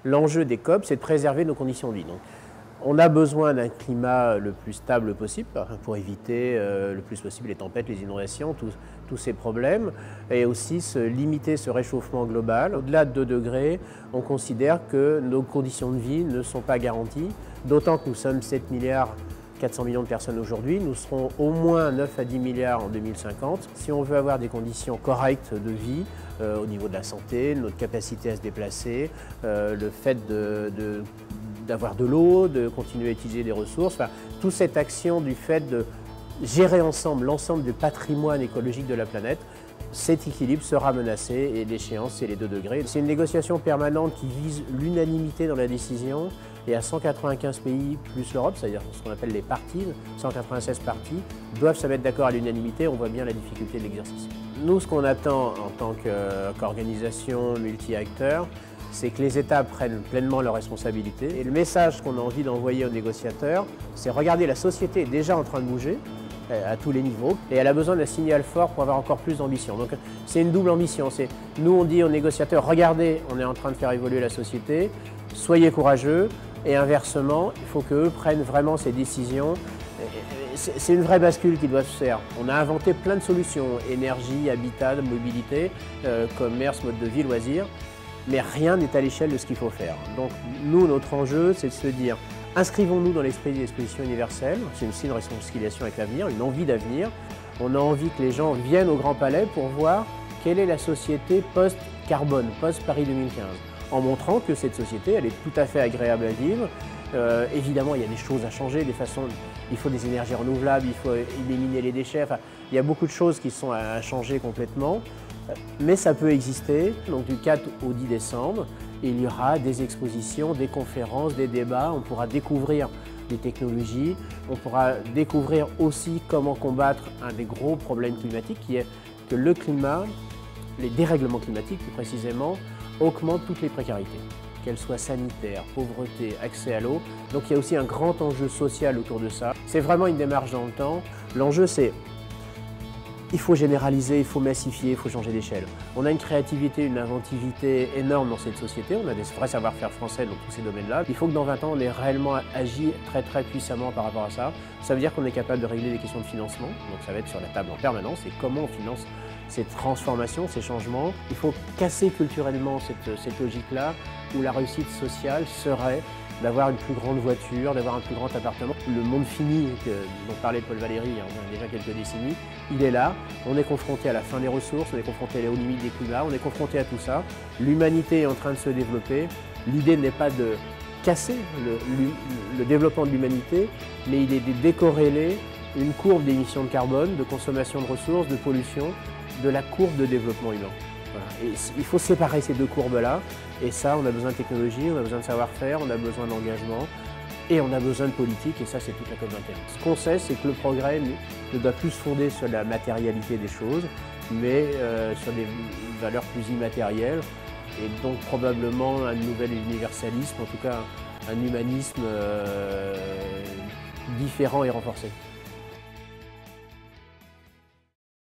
l'enjeu des COP, c'est de préserver nos conditions de vie. Donc, on a besoin d'un climat le plus stable possible pour éviter le plus possible les tempêtes, les inondations, tous ces problèmes, et aussi limiter ce réchauffement global. Au-delà de 2 degrés, on considère que nos conditions de vie ne sont pas garanties, d'autant que nous sommes 7 milliards 400 millions de personnes aujourd'hui, nous serons au moins 9 à 10 milliards en 2050. Si on veut avoir des conditions correctes de vie, au niveau de la santé, notre capacité à se déplacer, le fait d'avoir de l'eau, de continuer à utiliser des ressources, enfin, toute cette action du fait de gérer ensemble l'ensemble du patrimoine écologique de la planète, cet équilibre sera menacé et l'échéance, c'est les 2 degrés. C'est une négociation permanente qui vise l'unanimité dans la décision et à 195 pays plus l'Europe, c'est-à-dire ce qu'on appelle les parties, 196 parties, doivent se mettre d'accord à l'unanimité. On voit bien la difficulté de l'exercice. Nous, ce qu'on attend en tant qu'organisation multi-acteurs, c'est que les États prennent pleinement leurs responsabilités. Et le message qu'on a envie d'envoyer aux négociateurs, c'est regardez, la société est déjà en train de bouger à tous les niveaux et elle a besoin d'un signal fort pour avoir encore plus d'ambition. Donc c'est une double ambition. Nous, on dit aux négociateurs, regardez, on est en train de faire évoluer la société, soyez courageux, et inversement, il faut qu'eux prennent vraiment ces décisions. C'est une vraie bascule qui doit se faire. On a inventé plein de solutions, énergie, habitat, mobilité, commerce, mode de vie, loisirs, mais rien n'est à l'échelle de ce qu'il faut faire. Donc nous, notre enjeu, c'est de se dire, inscrivons-nous dans l'esprit de l'exposition universelle, c'est aussi une réconciliation avec l'avenir, une envie d'avenir. On a envie que les gens viennent au Grand Palais pour voir quelle est la société post-carbone, post-Paris 2015, en montrant que cette société, elle est tout à fait agréable à vivre. Évidemment, il y a des choses à changer, il faut des énergies renouvelables, il faut éliminer les déchets, enfin, il y a beaucoup de choses qui sont à changer complètement, mais ça peut exister. Donc du 4 au 10 décembre, il y aura des expositions, des conférences, des débats, on pourra découvrir des technologies, on pourra découvrir aussi comment combattre un des gros problèmes climatiques qui est que le climat, les dérèglements climatiques plus précisément, augmentent toutes les précarités, qu'elles soient sanitaires, pauvreté, accès à l'eau. Donc il y a aussi un grand enjeu social autour de ça. C'est vraiment une démarche dans le temps. L'enjeu, c'est il faut généraliser, il faut massifier, il faut changer d'échelle. On a une créativité, une inventivité énorme dans cette société, on a des vrais savoir-faire français dans tous ces domaines-là. Il faut que dans 20 ans, on ait réellement agi très puissamment par rapport à ça. Ça veut dire qu'on est capable de régler des questions de financement, donc ça va être sur la table en permanence, et comment on finance ces transformations, ces changements. Il faut casser culturellement cette logique-là, où la réussite sociale serait d'avoir une plus grande voiture, d'avoir un plus grand appartement. Le monde fini dont parlait Paul Valéry il y a déjà quelques décennies, il est là. On est confronté à la fin des ressources, on est confronté aux limites des climats, on est confronté à tout ça. L'humanité est en train de se développer. L'idée n'est pas de casser le développement de l'humanité, mais il est de décorréler une courbe d'émissions de carbone, de consommation de ressources, de pollution, de la courbe de développement humain. Voilà. Et il faut séparer ces 2 courbes-là. Et ça, on a besoin de technologie, on a besoin de savoir-faire, on a besoin d'engagement et on a besoin de politique, et ça, c'est toute la COP21. Ce qu'on sait, c'est que le progrès ne doit plus se fonder sur la matérialité des choses, mais sur des valeurs plus immatérielles, et donc probablement un nouvel universalisme, en tout cas un humanisme différent et renforcé.